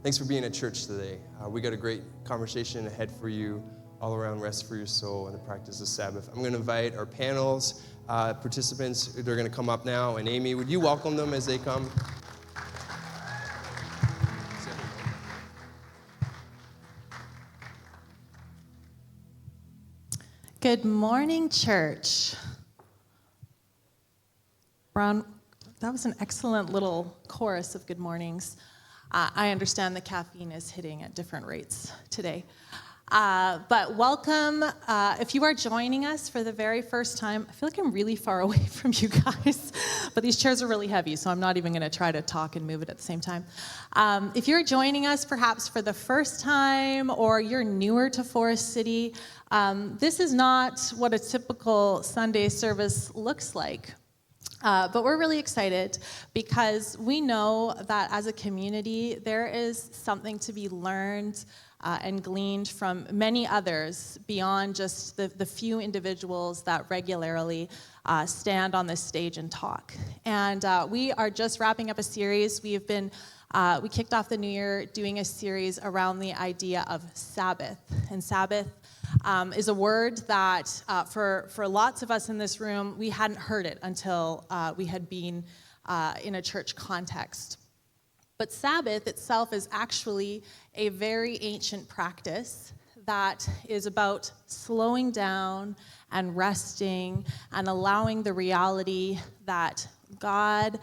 Thanks for being at church today. We got a great conversation ahead for you, all around rest for your soul and the practice of Sabbath. I'm going to invite our panels, participants, they're going to come up now. And Amy, would you welcome them as they come? Good morning, church. Brown, that was an excellent little chorus of good mornings. I understand the caffeine is hitting at different rates today. But welcome. If you are joining us for the very first time, I feel like I'm really far away from you guys, but these chairs are really heavy, so I'm not even going to try to talk and move it at the same time. If you're joining us perhaps for the first time or you're newer to Forest City, this is not what a typical Sunday service looks like. But we're really excited because we know that as a community, there is something to be learned and gleaned from many others beyond just the few individuals that regularly stand on this stage and talk. And we are just wrapping up a series. We kicked off the new year doing a series around the idea of Sabbath. And Sabbath is a word that for lots of us in this room, we hadn't heard it until we had been in a church context. But Sabbath itself is actually a very ancient practice that is about slowing down and resting and allowing the reality that God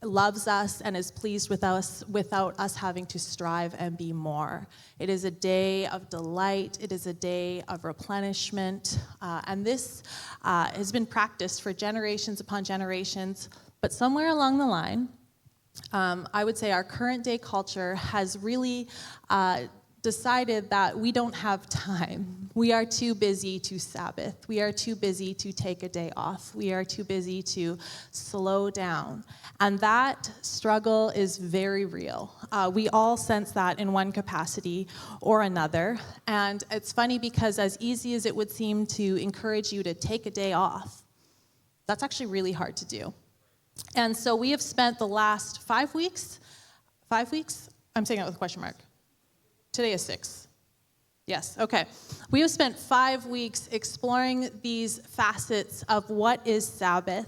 loves us and is pleased with us without us having to strive and be more. It is a day of delight. It is a day of replenishment. And this has been practiced for generations upon generations. But somewhere along the line, I would say our current day culture has really decided that we don't have time. We are too busy to Sabbath. We are too busy to take a day off. We are too busy to slow down. And that struggle is very real. We all sense that in one capacity or another. And it's funny because as easy as it would seem to encourage you to take a day off, that's actually really hard to do. And so we have spent the last 5 weeks, I'm saying that with a question mark. Today is 6. Yes, okay. We have spent 5 weeks exploring these facets of what is Sabbath.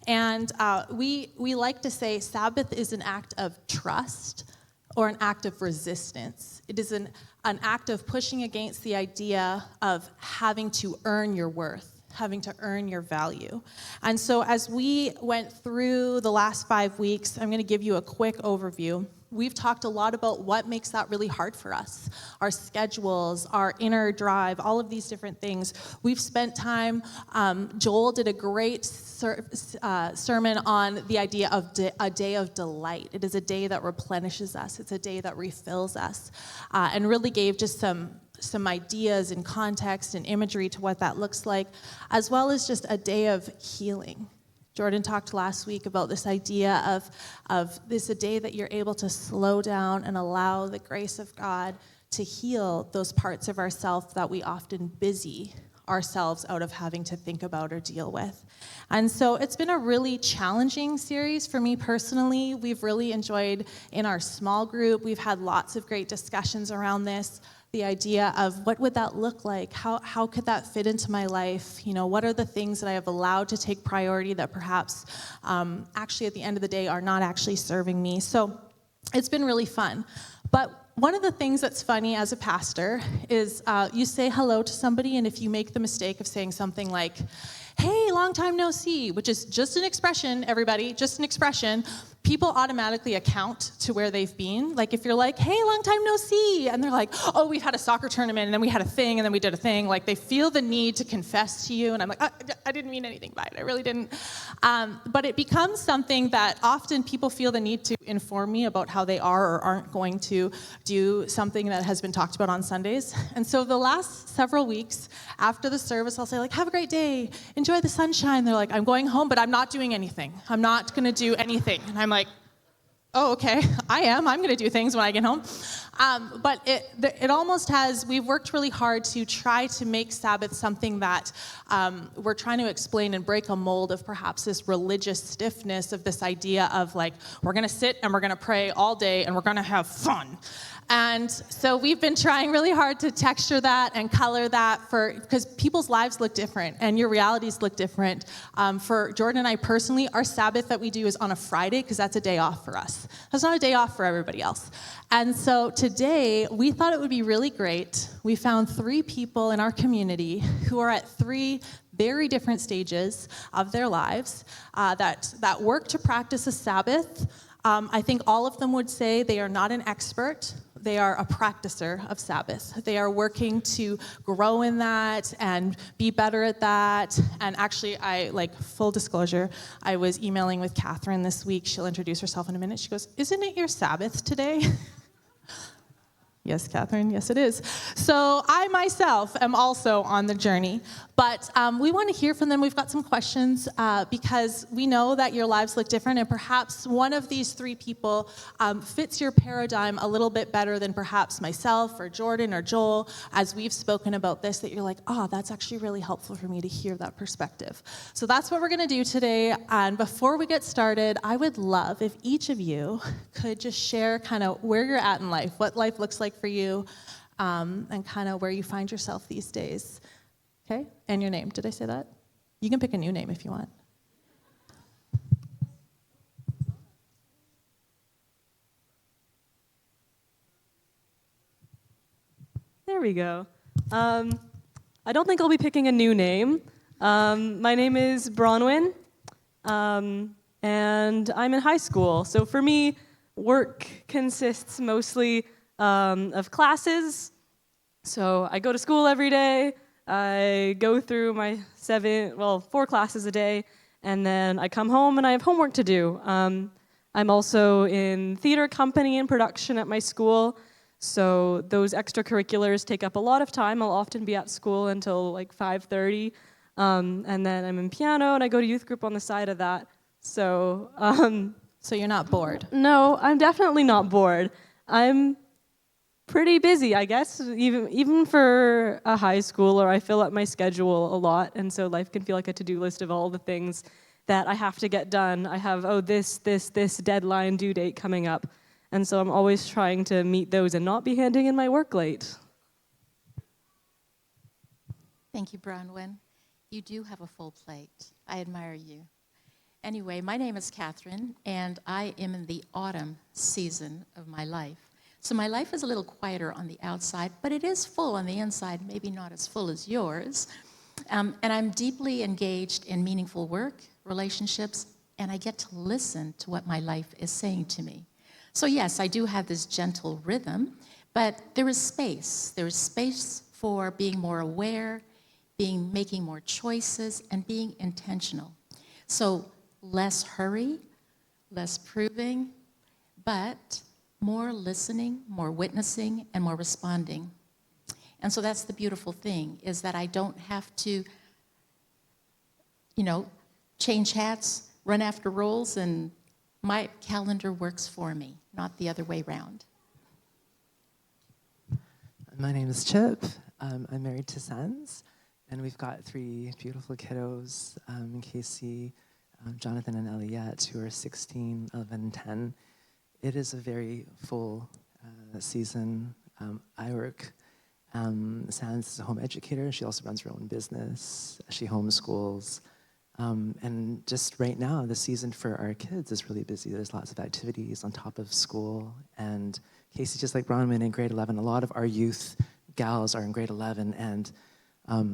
And we like to say Sabbath is an act of trust or an act of resistance. It is an act of pushing against the idea of having to earn your worth, having to earn your value. And so as we went through the last 5 weeks, I'm going to give you a quick overview. We've talked a lot about what makes that really hard for us, our schedules, our inner drive, all of these different things. We've spent time, Joel did a great sermon on the idea of a day of delight. It is a day that replenishes us. It's a day that refills us, and really gave just some ideas and context and imagery to what that looks like, as well as just a day of healing. Jordan talked last week about this idea of this a day that you're able to slow down and allow the grace of God to heal those parts of ourselves that we often busy ourselves out of having to think about or deal with. And so it's been a really challenging series for me personally. We've really enjoyed in our small group. We've had lots of great discussions around this. The idea of what would that look like? How could that fit into my life? You know, what are the things that I have allowed to take priority that perhaps actually at the end of the day are not actually serving me? So it's been really fun. But one of the things that's funny as a pastor is you say hello to somebody, and if you make the mistake of saying something like, hey, long time no see, which is just an expression, everybody, just an expression, people automatically account to where they've been. Like if you're like, hey, long time no see, and they're like, oh, we've had a soccer tournament, and then we had a thing, and then we did a thing. Like they feel the need to confess to you, and I'm like, I didn't mean anything by it. I really didn't. But it becomes something that often people feel the need to inform me about how they are or aren't going to do something that has been talked about on Sundays. And so the last several weeks after the service, I'll say like, have a great day, enjoy the sunshine. They're like, I'm going home, but I'm not doing anything. I'm not going to do anything. And I'm like, oh, okay, I'm going to do things when I get home. But it almost has, we've worked really hard to try to make Sabbath something that we're trying to explain and break a mold of perhaps this religious stiffness of this idea of like, we're going to sit and we're going to pray all day and we're going to have fun. And so we've been trying really hard to texture that and color that because people's lives look different and your realities look different. For Jordan and I personally, our Sabbath that we do is on a Friday because that's a day off for us. That's not a day off for everybody else. And so today, we thought it would be really great. We found 3 people in our community who are at 3 very different stages of their lives that work to practice a Sabbath. I think all of them would say they are not an expert. They are a practicer of Sabbath. They are working to grow in that and be better at that. And actually, full disclosure, I was emailing with Catherine this week. She'll introduce herself in a minute. She goes, "Isn't it your Sabbath today?" Yes, Catherine, yes it is. So I myself am also on the journey, but we want to hear from them. We've got some questions because we know that your lives look different, and perhaps one of these 3 people fits your paradigm a little bit better than perhaps myself or Jordan or Joel, as we've spoken about this, that you're like, that's actually really helpful for me to hear that perspective. So that's what we're going to do today, and before we get started, I would love if each of you could just share kind of where you're at in life, what life looks like for you, and kind of where you find yourself these days. Okay? And your name. Did I say that? You can pick a new name if you want. There we go. I don't think I'll be picking a new name. My name is Bronwyn, and I'm in high school. So for me, work consists mostly of classes. So I go to school every day. I go through my 4 classes a day, and then I come home and I have homework to do. I'm also in theater company and production at my school, so those extracurriculars take up a lot of time. I'll often be at school until like 5:30, and then I'm in piano and I go to youth group on the side of that. So, So you're not bored? No, I'm definitely not bored. I'm pretty busy, I guess. Even for a high schooler, I fill up my schedule a lot, and so life can feel like a to-do list of all the things that I have to get done. I have, this deadline due date coming up, and so I'm always trying to meet those and not be handing in my work late. Thank you, Bronwyn. You do have a full plate. I admire you. Anyway, my name is Catherine, and I am in the autumn season of my life. So my life is a little quieter on the outside, but it is full on the inside, maybe not as full as yours. And I'm deeply engaged in meaningful work, relationships, and I get to listen to what my life is saying to me. So yes, I do have this gentle rhythm, but there is space. There is space for being more aware, making more choices, and being intentional. So less hurry, less proving, but more listening, more witnessing, and more responding. And so that's the beautiful thing, is that I don't have to, change hats, run after roles, and my calendar works for me, not the other way around. My name is Chip. I'm married to Sans, and we've got 3 beautiful kiddos, Casey, Jonathan, and Eliette, who are 16, 11, and 10. It is a very full season. I work. Sans is a home educator. She also runs her own business. She homeschools. And just right now, the season for our kids is really busy. There's lots of activities on top of school. And Casey, just like Bronwyn in grade 11, a lot of our youth gals are in grade 11, and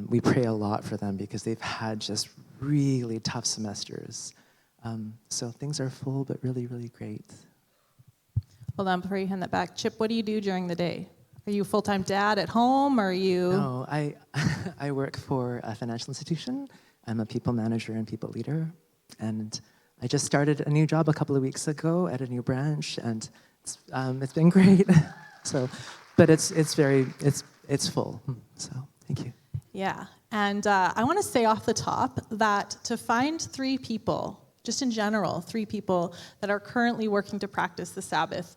we pray a lot for them because they've had just really tough semesters. So things are full, but really, really great. Hold on, before you hand that back. Chip, what do you do during the day? Are you a full-time dad at home, or are you? No, I work for a financial institution. I'm a people manager and people leader, and I just started a new job a couple of weeks ago at a new branch, and it's been great. So, but it's full. So thank you. Yeah, and I want to say off the top that to find 3 people just in general, 3 people that are currently working to practice the Sabbath,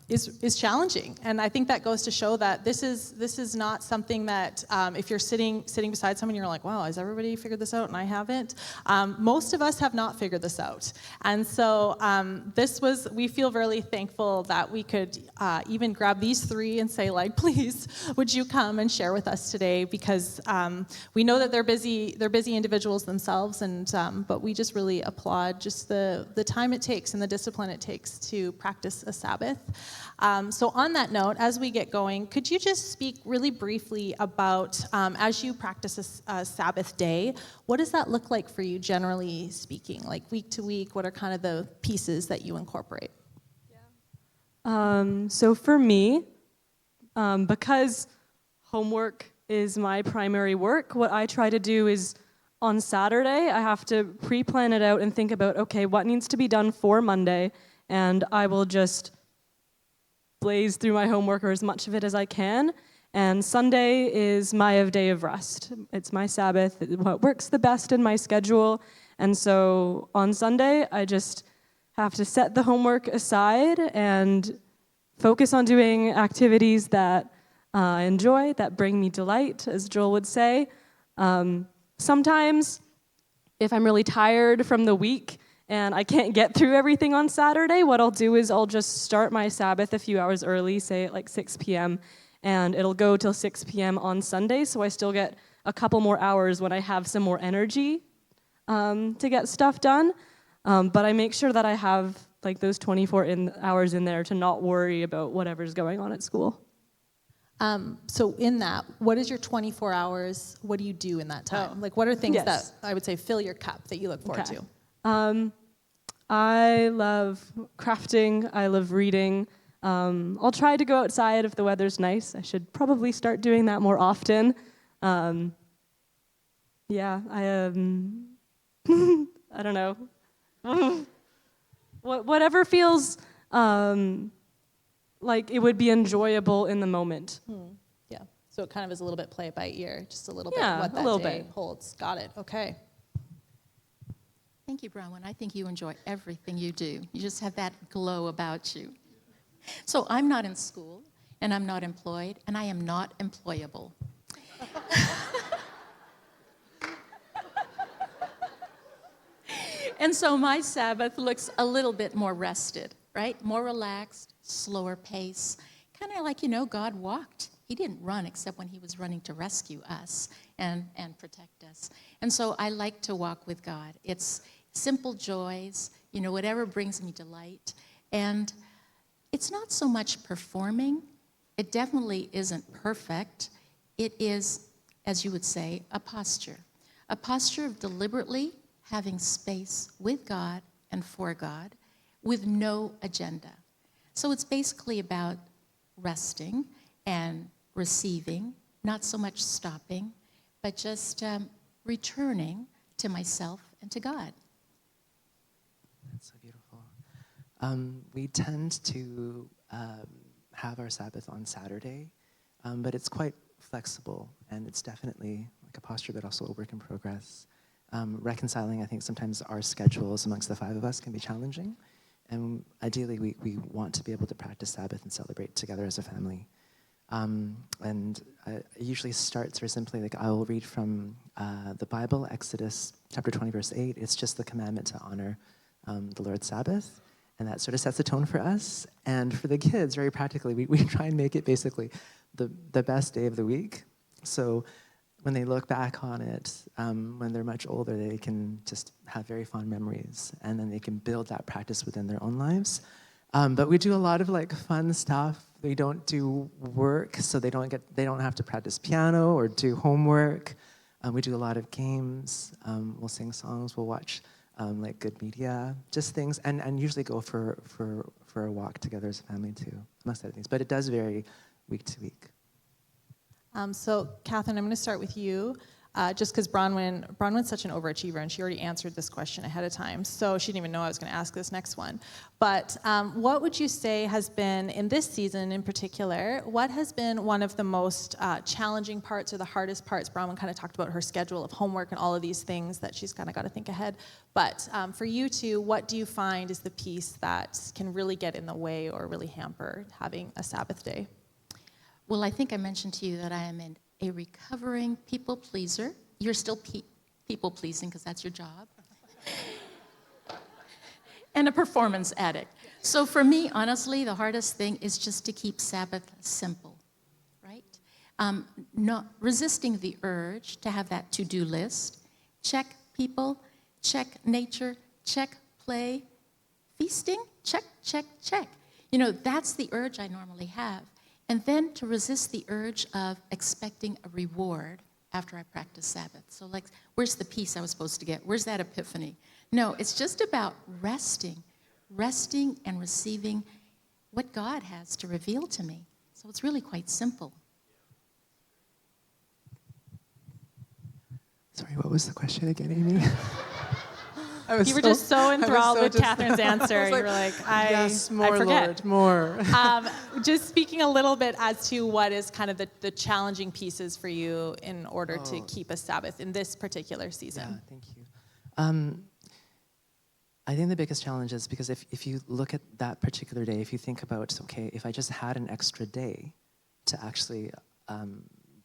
is challenging. And I think that goes to show that this is not something that if you're sitting beside someone, you're like, wow, has everybody figured this out and I haven't? Most of us have not figured this out. And so we feel really thankful that we could even grab these 3 and say, like, please, would you come and share with us today? Because we know that they're busy individuals themselves, and but we just really applaud just the time it takes and the discipline it takes to practice a Sabbath. So on that note, as we get going, could you just speak really briefly about, as you practice a Sabbath day, what does that look like for you, generally speaking? Like week to week, what are kind of the pieces that you incorporate? So for me, because homework is my primary work, what I try to do is on Saturday, I have to pre-plan it out and think about, okay, what needs to be done for Monday, and I will just blaze through my homework, or as much of it as I can. And Sunday is my day of rest. It's my Sabbath, what works the best in my schedule. And so on Sunday, I just have to set the homework aside and focus on doing activities that I enjoy, that bring me delight, as Joel would say. Sometimes, if I'm really tired from the week, and I can't get through everything on Saturday, what I'll do is I'll just start my Sabbath a few hours early, say at like 6 p.m., and it'll go till 6 p.m. on Sunday, so I still get a couple more hours when I have some more energy to get stuff done. But I make sure that I have like those 24 hours in there to not worry about whatever's going on at school. So in that, what is your 24 hours? What do you do in that time? Like, what are things that I would say fill your cup that you look forward to? I love crafting. I love reading. I'll try to go outside if the weather's nice. I should probably start doing that more often. I I don't know. Whatever feels like it would be enjoyable in the moment. Yeah. So it kind of is a little bit play it by ear, just a little bit what that day holds. Got it. Okay. Thank you, Bronwyn. I think you enjoy everything you do. You just have that glow about you. So I'm not in school, and I'm not employed, and I am not employable. And so my Sabbath looks a little bit more rested, right? More relaxed, slower pace. Kind of like, God walked. He didn't run except when he was running to rescue us and protect us. And so I like to walk with God. It's simple joys, whatever brings me delight. And it's not so much performing. It definitely isn't perfect. It is, as you would say, a posture of deliberately having space with God and for God with no agenda. So it's basically about resting and receiving, not so much stopping, but just returning to myself and to God. That's so beautiful. We tend to have our Sabbath on Saturday, but it's quite flexible, and it's definitely like a posture, but also a work in progress. Reconciling, I think, sometimes our schedules amongst the 5 of us can be challenging, and ideally we want to be able to practice Sabbath and celebrate together as a family. And it usually starts very simply, like I'll read from the Bible, Exodus chapter 20, verse 8. It's just the commandment to honor the Lord's Sabbath, and that sort of sets the tone for us. And for the kids, very practically, we try and make it basically the best day of the week. So when they look back on it, when they're much older, they can just have very fond memories, and then they can build that practice within their own lives. But we do a lot of like fun stuff. We don't do work, so they don't have to practice piano or do homework. We do a lot of games. We'll sing songs. We'll watch like good media, just things, and usually go for a walk together as a family too, amongst other things. But it does vary week to week. So, Catherine, I'm going to start with you. just because Bronwyn's such an overachiever, and she already answered this question ahead of time, so she didn't even know I was going to ask this next one. But what would you say has been, in this season in particular, what has been one of the most challenging parts or the hardest parts? Bronwyn kind of talked about her schedule of homework and all of these things that she's kind of got to think ahead. But for you two, what do you find is the piece that can really get in the way or really hamper having a Sabbath day? Well, I think I mentioned to you that I am a recovering people pleaser. You're still people pleasing because that's your job. And a performance addict. So for me, honestly, the hardest thing is just to keep Sabbath simple, right? Not resisting the urge to have that to-do list. Check people, check nature, check play, feasting, check, check, check. You know, that's the urge I normally have. And then to resist the urge of expecting a reward after I practice Sabbath. So like, where's the peace I was supposed to get? Where's that epiphany? No, it's just about resting and receiving what God has to reveal to me. So it's really quite simple. Sorry, what was the question again, Amy? You were just so enthralled with Catherine's answer. You were like, yes, I more, forget. Lord, more. Just speaking a little bit as to what is kind of the challenging pieces for you in order to keep a Sabbath in this particular season. Yeah, thank you. I think the biggest challenge is because if you look at that particular day, if you think about, okay, if I just had an extra day to actually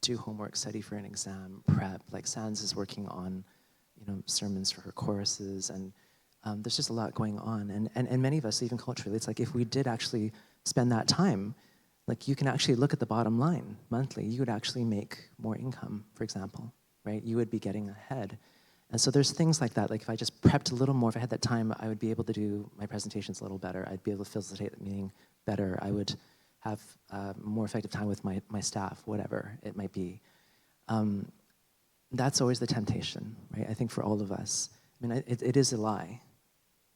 do homework, study for an exam, prep, like Sans is working on sermons for her choruses, and there's just a lot going on. And many of us, even culturally, it's like if we did actually spend that time, like you can actually look at the bottom line monthly, you would actually make more income, for example, right? You would be getting ahead. And so there's things like that, like if I just prepped a little more, if I had that time, I would be able to do my presentations a little better. I'd be able to facilitate the meeting better. I would have more effective time with my staff, whatever it might be. That's always the temptation, right? I think for all of us. I mean, it is a lie.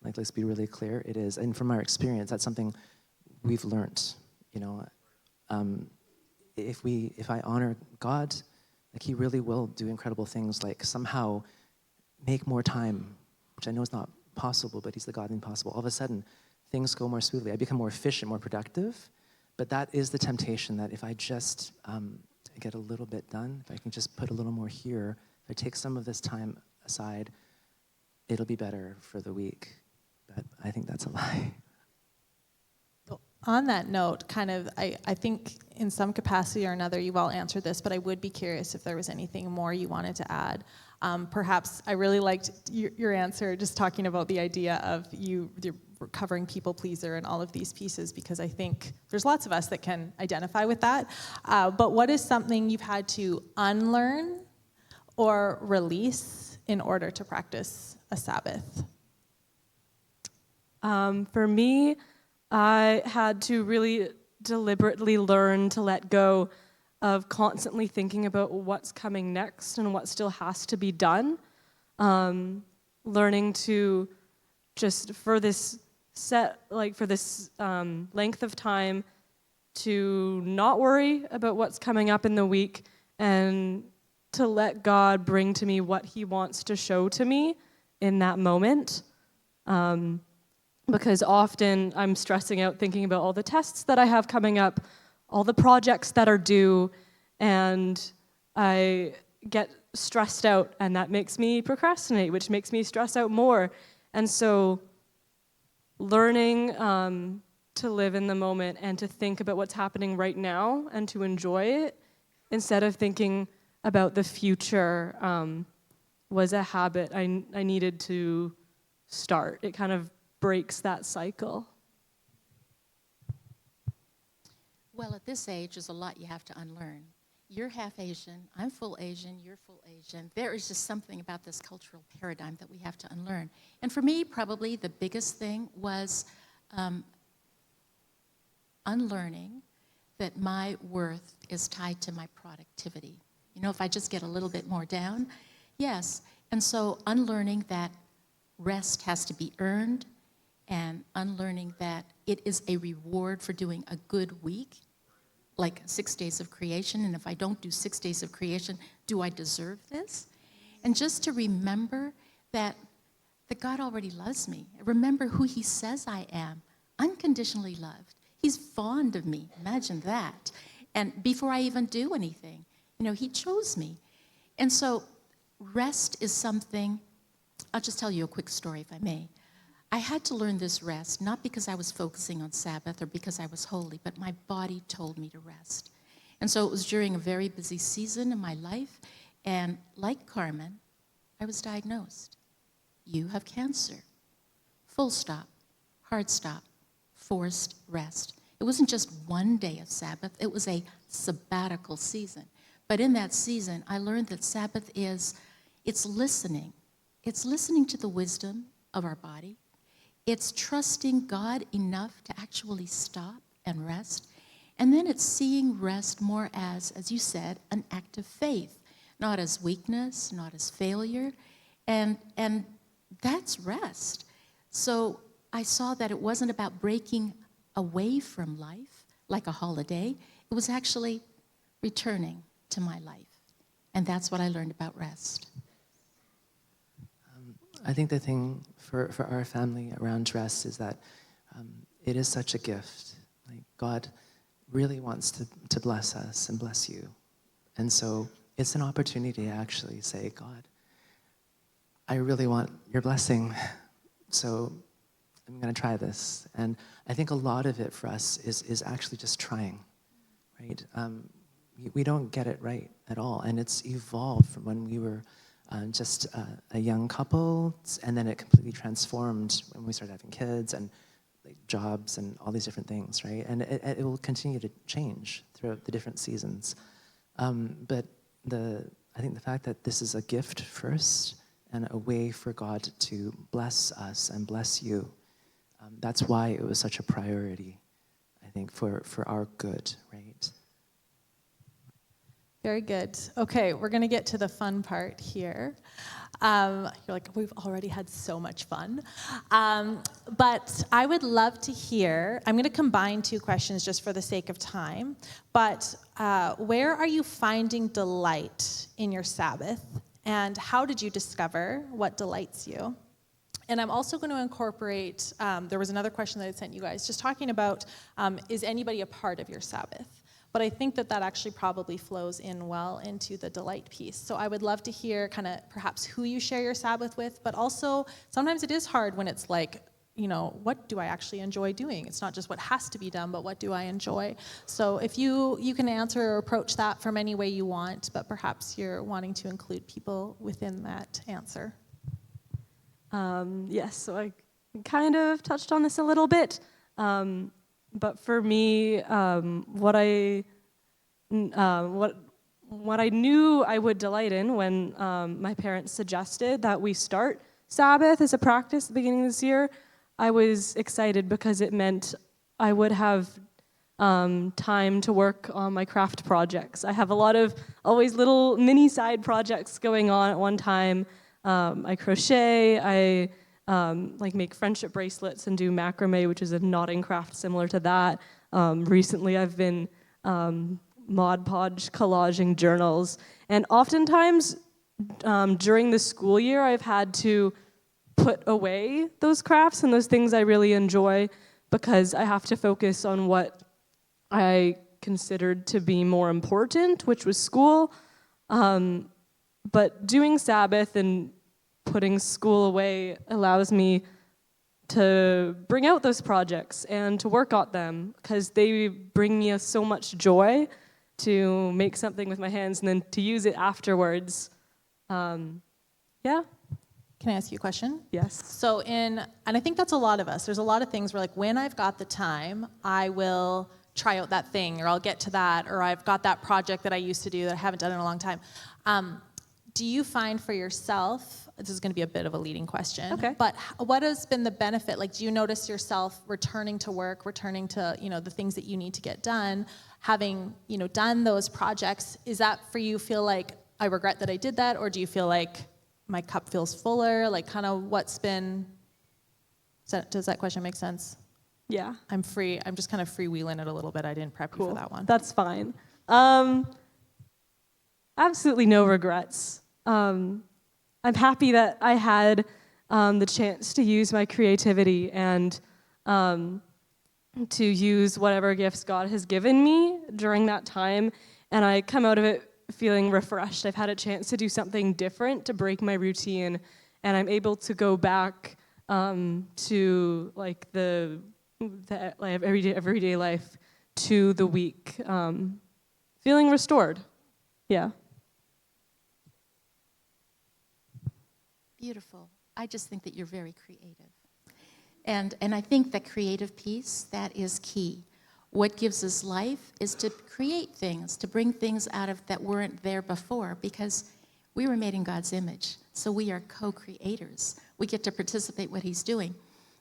Like, let's be really clear, it is. And from our experience, that's something we've learned, If I honor God, like he really will do incredible things, like somehow make more time, which I know is not possible, but he's the God of the impossible. All of a sudden, things go more smoothly. I become more efficient, more productive, but that is the temptation that if I just get a little bit done, if I can just put a little more here, if I take some of this time aside, it'll be better for the week. But I think that's a lie. On that note, I think in some capacity or another, you've all answered this, but I would be curious if there was anything more you wanted to add. Perhaps I really liked your answer, just talking about the idea of the recovering people pleaser and all of these pieces, because I think there's lots of us that can identify with that. But what is something you've had to unlearn or release in order to practice a Sabbath? For me, I had to really deliberately learn to let go of constantly thinking about what's coming next and what still has to be done. Learning to just for this length of time to not worry about what's coming up in the week and to let God bring to me what he wants to show to me in that moment. Because often I'm stressing out thinking about all the tests that I have coming up, all the projects that are due, and I get stressed out, and that makes me procrastinate, which makes me stress out more. And so learning to live in the moment and to think about what's happening right now and to enjoy it instead of thinking about the future was a habit I needed to start. It kind of breaks that cycle. Well, at this age, there's a lot you have to unlearn. You're half Asian, I'm full Asian, you're full Asian. There is just something about this cultural paradigm that we have to unlearn. And for me, probably the biggest thing was unlearning that my worth is tied to my productivity. If I just get a little bit more down, yes. And so unlearning that rest has to be earned, and unlearning that it is a reward for doing a good week. like 6 days of creation, and if I don't do 6 days of creation, do I deserve this? And just to remember that God already loves me. Remember who he says I am, unconditionally loved. He's fond of me, imagine that. And before I even do anything, he chose me. And so rest is something, I'll just tell you a quick story if I may. I had to learn this rest, not because I was focusing on Sabbath or because I was holy, but my body told me to rest. And so it was during a very busy season in my life, and like Carmen, I was diagnosed. You have cancer. Full stop, hard stop, forced rest. It wasn't just one day of Sabbath, it was a sabbatical season. But in that season, I learned that Sabbath it's listening. It's listening to the wisdom of our body. It's trusting God enough to actually stop and rest. And then it's seeing rest more as you said, an act of faith, not as weakness, not as failure. And that's rest. So I saw that it wasn't about breaking away from life like a holiday. It was actually returning to my life. And that's what I learned about rest. I think the thing for our family around rest is that it is such a gift. Like God really wants to bless us and bless you. And so it's an opportunity to actually say, God, I really want your blessing. So I'm going to try this. And I think a lot of it for us is actually just trying, right? We don't get it right at all. And it's evolved from when we were just a young couple, and then it completely transformed when we started having kids and like jobs and all these different things, right? And it will continue to change throughout the different seasons. But I think the fact that this is a gift first and a way for God to bless us and bless you, that's why it was such a priority, I think, for our good, right? Very good. Okay, we're going to get to the fun part here. You're like, we've already had so much fun. But I would love to hear, I'm going to combine two questions just for the sake of time, but where are you finding delight in your Sabbath? And how did you discover what delights you? And I'm also going to incorporate, there was another question that I sent you guys, just talking about, is anybody a part of your Sabbath? But I think that actually probably flows in well into the delight piece. So I would love to hear kind of perhaps who you share your Sabbath with, but also sometimes it is hard when it's like, what do I actually enjoy doing? It's not just what has to be done, but what do I enjoy? So if you can answer or approach that from any way you want, but perhaps you're wanting to include people within that answer. Yes, so I kind of touched on this a little bit. But for me, what I knew I would delight in when my parents suggested that we start Sabbath as a practice at the beginning of this year, I was excited because it meant I would have time to work on my craft projects. I have a lot of always little mini side projects going on at one time. I crochet, I make friendship bracelets and do macrame, which is a knotting craft similar to that. Recently I've been Mod Podge collaging journals. And oftentimes during the school year, I've had to put away those crafts and those things I really enjoy because I have to focus on what I considered to be more important, which was school. But doing Sabbath and putting school away allows me to bring out those projects and to work on them because they bring me so much joy to make something with my hands and then to use it afterwards. Yeah. Can I ask you a question? Yes. So and I think that's a lot of us. There's a lot of things where like when I've got the time, I will try out that thing or I'll get to that or I've got that project that I used to do that I haven't done in a long time. Do you find for yourself, this is going to be a bit of a leading question, okay, but what has been the benefit? Like, do you notice yourself returning to work, returning to, the things that you need to get done, having, done those projects? Is that for you feel like, I regret that I did that? Or do you feel like my cup feels fuller? Like kind of what's been, does that question make sense? Yeah. I'm free. I'm just kind of freewheeling it a little bit. I didn't prep you for that one. That's fine. Absolutely no regrets. I'm happy that I had the chance to use my creativity and to use whatever gifts God has given me during that time. And I come out of it feeling refreshed. I've had a chance to do something different, to break my routine, and I'm able to go back to like the like everyday life to the week, feeling restored. Yeah. Beautiful. I just think that you're very creative. And I think that creative piece, that is key. What gives us life is to create things, to bring things out of that weren't there before, because we were made in God's image. So we are co-creators. We get to participate what he's doing.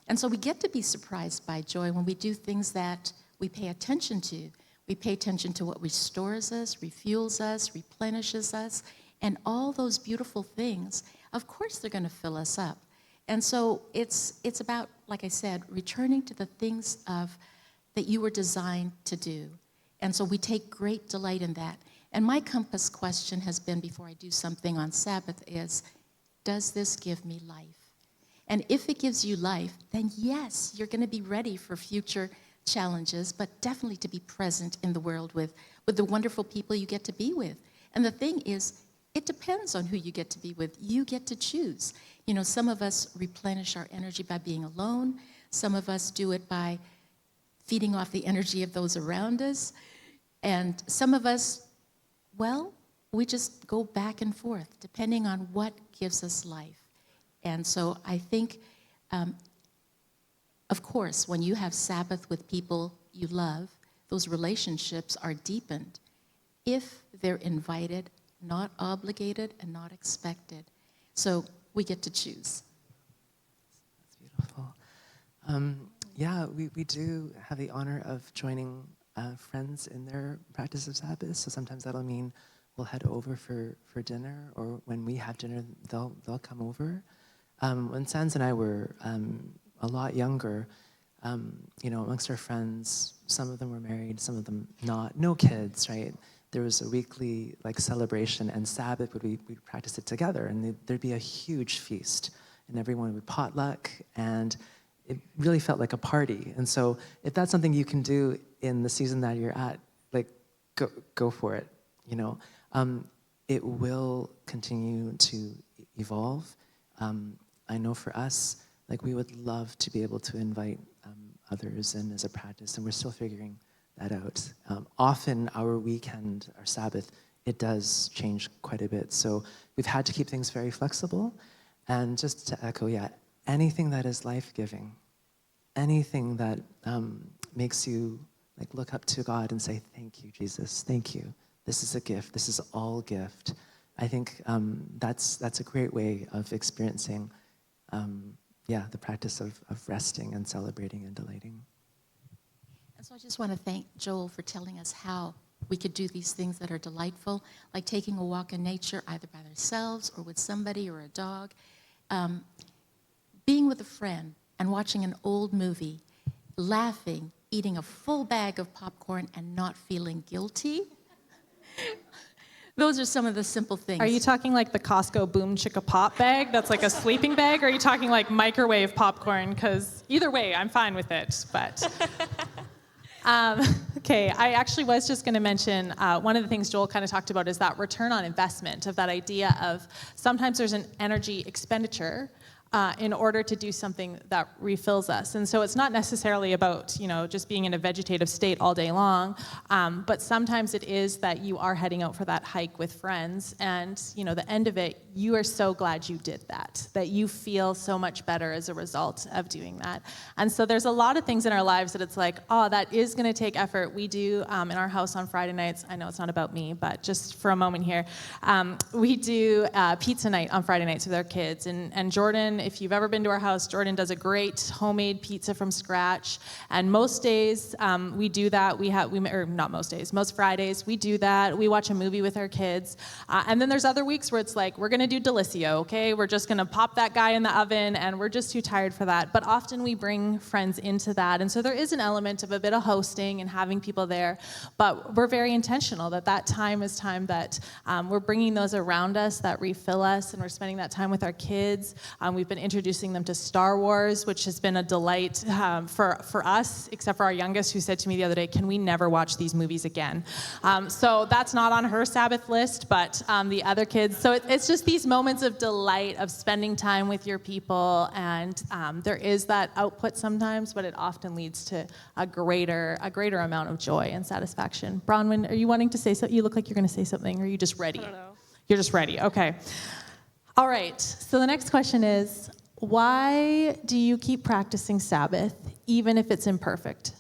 And so we get to be surprised by joy when we do things that we pay attention to. We pay attention to what restores us, refuels us, replenishes us, and all those beautiful things. Of course they're going to fill us up. And so it's about, like I said, returning to the things that you were designed to do. And so we take great delight in that. And my compass question has been, before I do something on Sabbath, is, does this give me life? And if it gives you life, then yes, you're going to be ready for future challenges, but definitely to be present in the world with the wonderful people you get to be with. And the thing is, it depends on who you get to be with. You get to choose. You know, some of us replenish our energy by being alone. Some of us do it by feeding off the energy of those around us. And some of us, well, we just go back and forth, depending on what gives us life. And so I think, of course, when you have Sabbath with people you love, those relationships are deepened if they're invited, not obligated, and not expected. So we get to choose. That's beautiful. Yeah, we do have the honor of joining friends in their practice of Sabbath. So sometimes that'll mean we'll head over for dinner, or when we have dinner, they'll come over. When Sans and I were a lot younger, amongst our friends, some of them were married, some of them not. No kids, right? There was a weekly celebration, and Sabbath we'd practice it together, and there'd be a huge feast, and everyone would potluck, and it really felt like a party. And so, if that's something you can do in the season that you're at, go for it. It will continue to evolve. I know for us, we would love to be able to invite others in as a practice, and we're still figuring that out. Often our weekend, our Sabbath, it does change quite a bit. So we've had to keep things very flexible. And just to echo, anything that is life-giving, anything that makes you look up to God and say, thank you, Jesus, thank you. This is a gift. This is all gift. I think that's a great way of experiencing the practice of resting and celebrating and delighting. And so I just want to thank Joel for telling us how we could do these things that are delightful, like taking a walk in nature, either by ourselves or with somebody or a dog. Being with a friend and watching an old movie, laughing, eating a full bag of popcorn and not feeling guilty. Those are some of the simple things. Are you talking like the Costco Boom Chicka Pop bag that's like a sleeping bag? Or are you talking like microwave popcorn? Because either way, I'm fine with it. But okay, I actually was just going to mention one of the things Joel kind of talked about is that return on investment, of that idea of sometimes there's an energy expenditure in order to do something that refills us. And so it's not necessarily about, just being in a vegetative state all day long, but sometimes it is that you are heading out for that hike with friends, and, the end of it, you are so glad you did that you feel so much better as a result of doing that. And so there's a lot of things in our lives that it's like, oh, that is going to take effort. We do, in our house on Friday nights, I know it's not about me, but just for a moment here, we do pizza night on Friday nights with our kids, and Jordan if you've ever been to our house, Jordan does a great homemade pizza from scratch. And most days we do that. Not most days, most Fridays we do that. We watch a movie with our kids. And then there's other weeks where it's like, we're going to do Delicio, okay? We're just going to pop that guy in the oven, and we're just too tired for that. But often we bring friends into that. And so there is an element of a bit of hosting and having people there. But we're very intentional that time is time that we're bringing those around us that refill us, and we're spending that time with our kids. We've been introducing them to Star Wars, which has been a delight for us, except for our youngest, who said to me the other day, can we never watch these movies again? So that's not on her Sabbath list, but the other kids. So it's just these moments of delight of spending time with your people, and there is that output sometimes, but it often leads to a greater amount of joy and satisfaction. Bronwyn, are you wanting to say something? You look like you're going to say something, or are you just ready? I don't know. You're just ready, okay. All right, so the next question is, why do you keep practicing Sabbath, even if it's imperfect?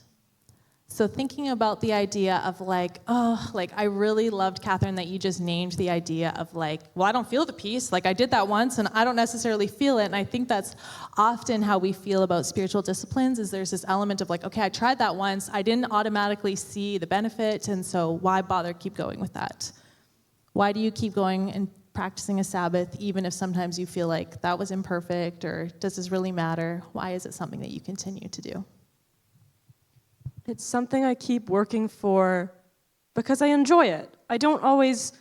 So thinking about the idea of I really loved, Catherine, that you just named the idea of I don't feel the peace. I did that once, and I don't necessarily feel it. And I think that's often how we feel about spiritual disciplines, is there's this element of okay, I tried that once. I didn't automatically see the benefit, and so why bother keep going with that? Why do you keep going and practicing a Sabbath, even if sometimes you feel like that was imperfect, or does this really matter? Why is it something that you continue to do? It's something I keep working for because I enjoy it. I don't always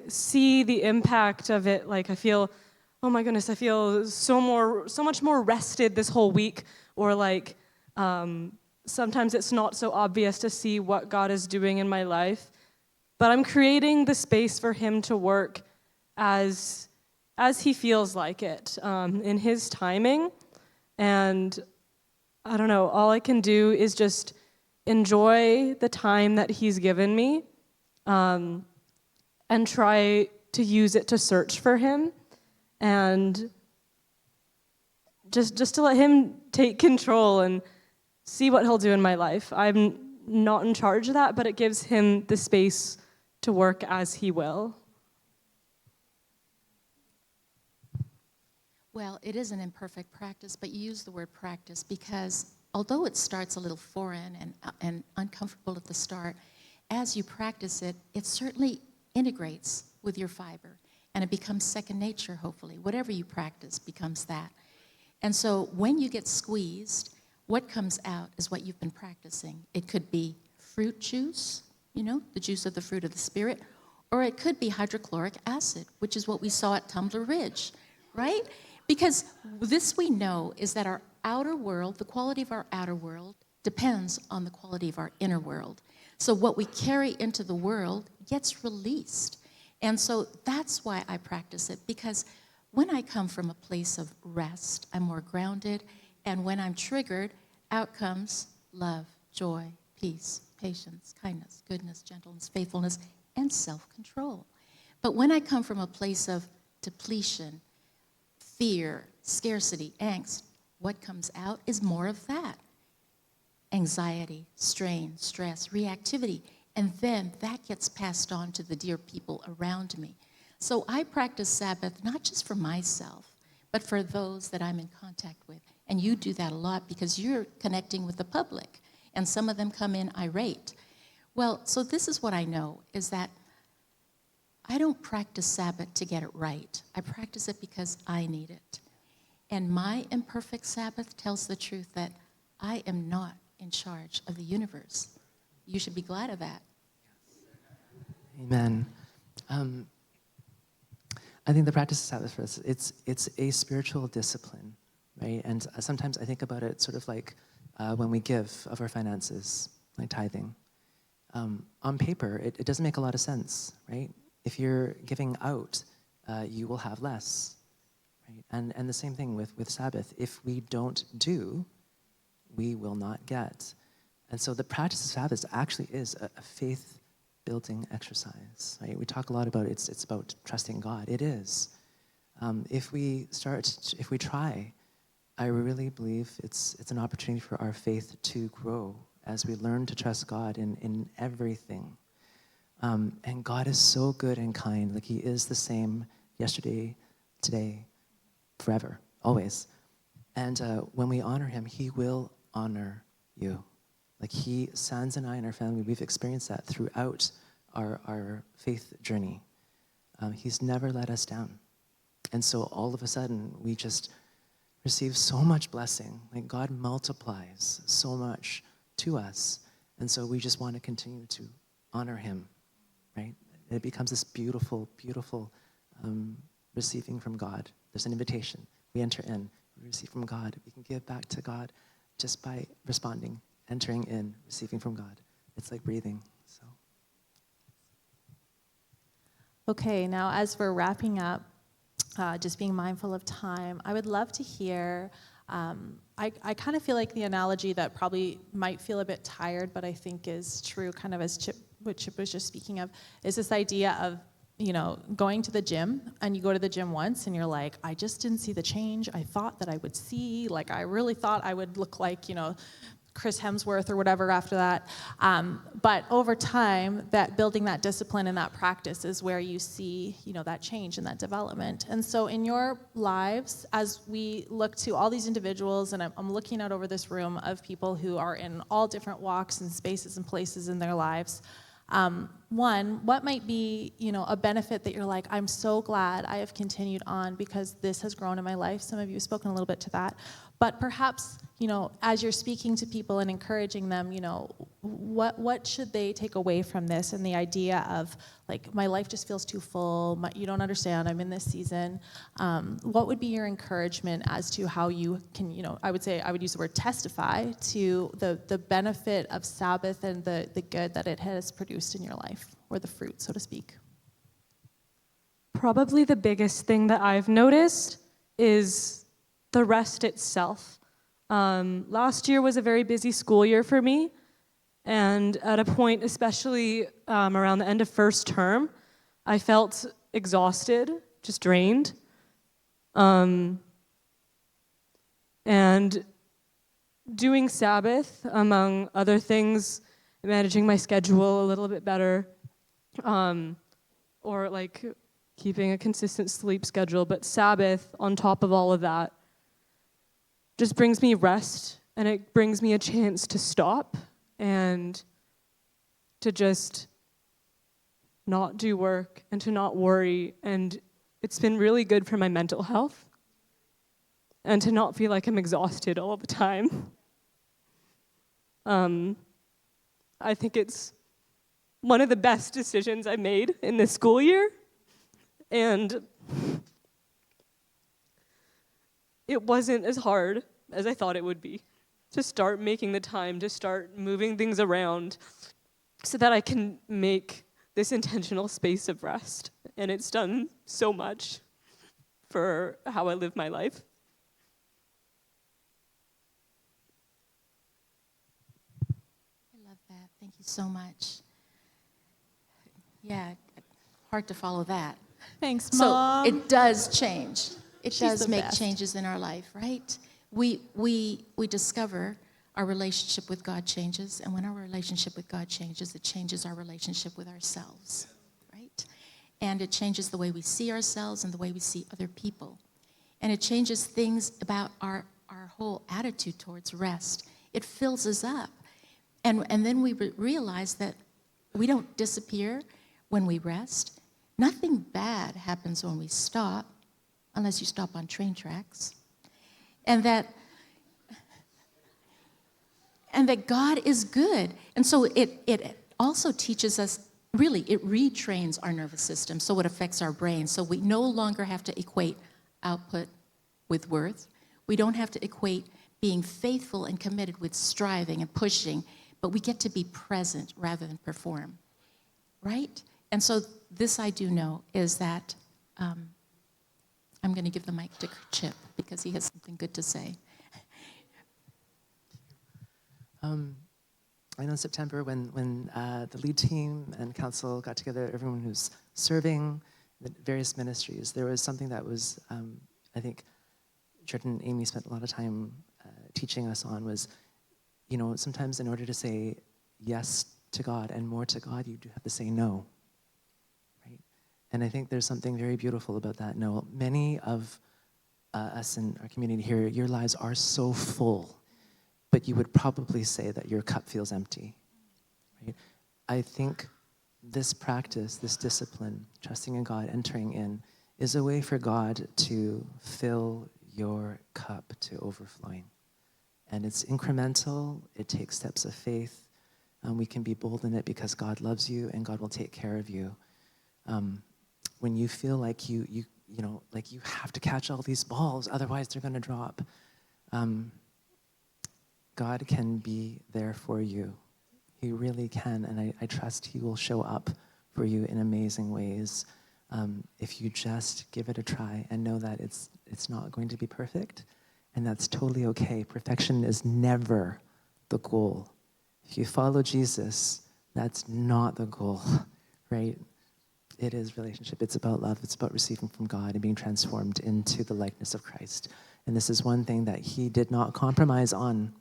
see the impact of it. I feel, oh my goodness, I feel so much more rested this whole week. Or sometimes it's not so obvious to see what God is doing in my life. But I'm creating the space for Him to work as He feels like it, in His timing. And I don't know, all I can do is just enjoy the time that He's given me, and try to use it to search for Him, and just to let Him take control and see what He'll do in my life. I'm not in charge of that, but it gives Him the space to work as He will. Well, it is an imperfect practice, but you use the word practice because although it starts a little foreign and uncomfortable at the start, as you practice it, it certainly integrates with your fiber, and it becomes second nature, hopefully. Whatever you practice becomes that. And so when you get squeezed, what comes out is what you've been practicing. It could be fruit juice, the juice of the fruit of the Spirit, or it could be hydrochloric acid, which is what we saw at Tumbler Ridge, right? Because this we know is that our outer world, the quality of our outer world, depends on the quality of our inner world. So what we carry into the world gets released. And so that's why I practice it, because when I come from a place of rest, I'm more grounded, and when I'm triggered, out comes love, joy, peace, patience, kindness, goodness, gentleness, faithfulness, and self-control. But when I come from a place of depletion, fear, scarcity, angst, what comes out is more of that. Anxiety, strain, stress, reactivity, and then that gets passed on to the dear people around me. So I practice Sabbath not just for myself, but for those that I'm in contact with. And you do that a lot because you're connecting with the public, and some of them come in irate. Well, so this is what I know, is that I don't practice Sabbath to get it right. I practice it because I need it. And my imperfect Sabbath tells the truth that I am not in charge of the universe. You should be glad of that. Amen. I think the practice of Sabbath for us, it's a spiritual discipline, right? And sometimes I think about it sort of like when we give of our finances, like tithing. On paper, it doesn't make a lot of sense, right? If you're giving out, you will have less, right? And the same thing with Sabbath. If we don't do, we will not get. And so the practice of Sabbath actually is a faith-building exercise, right? We talk a lot about it's about trusting God. It is. If we try, I really believe it's an opportunity for our faith to grow as we learn to trust God in everything. And God is so good and kind. Like He is the same yesterday, today, forever. always. And when we honor him, he will honor you. Like Sans and I and our family, we've experienced that throughout our faith journey. He's never let us down. And so all of a sudden, we just receive so much blessing. Like God multiplies so much to us. And so we just want to continue to honor him, right? And it becomes this beautiful, beautiful receiving from God. There's an invitation. We enter in, we receive from God. We can give back to God just by responding, entering in, receiving from God. It's like breathing, so. Okay, now as we're wrapping up, just being mindful of time, I would love to hear, I kind of feel like the analogy that probably might feel a bit tired, but I think is true, kind of as what Chip was just speaking of, is this idea of, going to the gym, and you go to the gym once and you're like, I just didn't see the change I thought that I would see. Like, I really thought I would look like, Chris Hemsworth or whatever after that. But over time, that building that discipline and that practice is where you see, that change and that development. And so in your lives, as we look to all these individuals, and I'm looking out over this room of people who are in all different walks and spaces and places in their lives, one, what might be, a benefit that you're like, I'm so glad I have continued on because this has grown in my life. Some of you have spoken a little bit to that. But perhaps, as you're speaking to people and encouraging them, what should they take away from this? And the idea of, like, my life just feels too full. You don't understand. I'm in this season. What would be your encouragement as to how you can, I would use the word testify to the benefit of Sabbath and the good that it has produced in your life, or the fruit, so to speak? Probably the biggest thing that I've noticed is the rest itself. Last year was a very busy school year for me, and at a point, especially around the end of first term, I felt exhausted, just drained. And doing Sabbath, among other things, managing my schedule a little bit better, or like keeping a consistent sleep schedule, but Sabbath on top of all of that just brings me rest, and it brings me a chance to stop and to just not do work and to not worry. And it's been really good for my mental health and to not feel like I'm exhausted all the time. I think it's one of the best decisions I made in this school year, and it wasn't as hard as I thought it would be to start making the time, to start moving things around so that I can make this intentional space of rest. And it's done so much for how I live my life. I love that. Thank you so much. Yeah, hard to follow that. Thanks, So Mom. it does change. It She's does the make best. changes in our life, right? We discover our relationship with God changes, and when our relationship with God changes, it changes our relationship with ourselves, right? And it changes the way we see ourselves and the way we see other people. And it changes things about our whole attitude towards rest. It fills us up. And then we realize that we don't disappear when we rest. Nothing bad happens when we stop, unless you stop on train tracks. And that God is good. And so it also teaches us, really, it retrains our nervous system, so it affects our brain. So we no longer have to equate output with worth. We don't have to equate being faithful and committed with striving and pushing, but we get to be present rather than perform, right? And so this I do know is that I'm going to give the mic to Chip because he has something good to say. I know in September when the lead team and council got together, everyone who's serving the various ministries, there was something that was, I think, Jordan and Amy spent a lot of time teaching us on was, sometimes in order to say yes to God and more to God, you do have to say no, right? And I think there's something very beautiful about that no. Many of us in our community here, your lives are so full, but you would probably say that your cup feels empty. Right? I think this practice, this discipline, trusting in God, entering in, is a way for God to fill your cup to overflowing. And it's incremental. It takes steps of faith. We can be bold in it because God loves you and God will take care of you. When you feel like you have to catch all these balls, otherwise they're going to drop. God can be there for you. He really can, and I trust he will show up for you in amazing ways if you just give it a try and know that it's not going to be perfect, and that's totally okay. Perfection is never the goal. If you follow Jesus, that's not the goal, right? It is relationship. It's about love. It's about receiving from God and being transformed into the likeness of Christ. And this is one thing that he did not compromise on,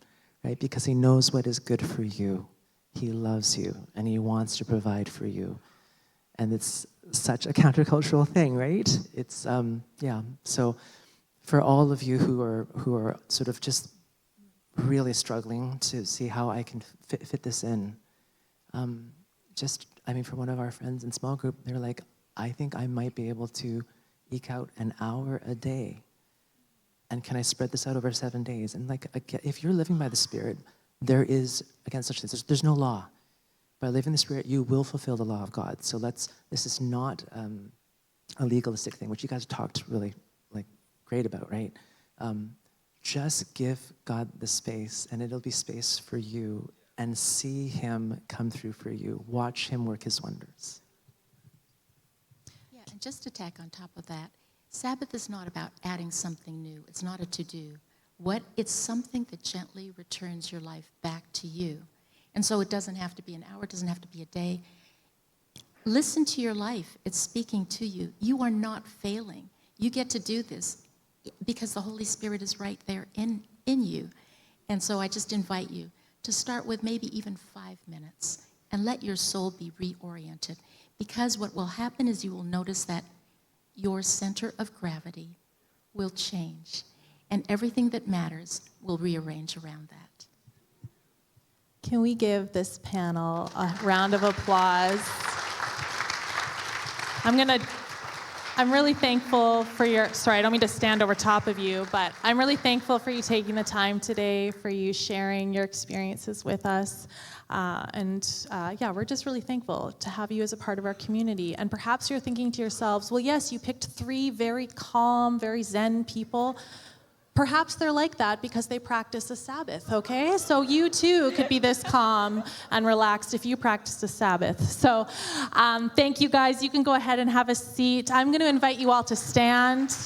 right? Because he knows what is good for you. He loves you, and he wants to provide for you. And it's such a countercultural thing, right? It's, So for all of you who are sort of just really struggling to see how I can fit this in, for one of our friends in small group, they're like, I think I might be able to eke out an hour a day. And can I spread this out over 7 days? And if you're living by the Spirit, there is, again, such things. There's no law. By living in the Spirit, you will fulfill the law of God. So this is not a legalistic thing, which you guys talked really great about, right? Just give God the space, and it'll be space for you, and see him come through for you. Watch him work his wonders. Yeah, and just to tack on top of that, Sabbath is not about adding something new. It's not a to-do. It's something that gently returns your life back to you. And so it doesn't have to be an hour, it doesn't have to be a day. Listen to your life. It's speaking to you. You are not failing. You get to do this because the Holy Spirit is right there in you. And so I just invite you to start with maybe even 5 minutes and let your soul be reoriented. Because what will happen is you will notice that your center of gravity will change, and everything that matters will rearrange around that. Can we give this panel a round of applause? I'm really thankful for sorry, I don't mean to stand over top of you, but I'm really thankful for you taking the time today, for you sharing your experiences with us. We're just really thankful to have you as a part of our community. And perhaps you're thinking to yourselves, well, yes, you picked 3 very calm, very zen people. Perhaps they're like that because they practice a Sabbath, okay? So you too could be this calm and relaxed if you practice a Sabbath. So thank you guys. You can go ahead and have a seat. I'm going to invite you all to stand.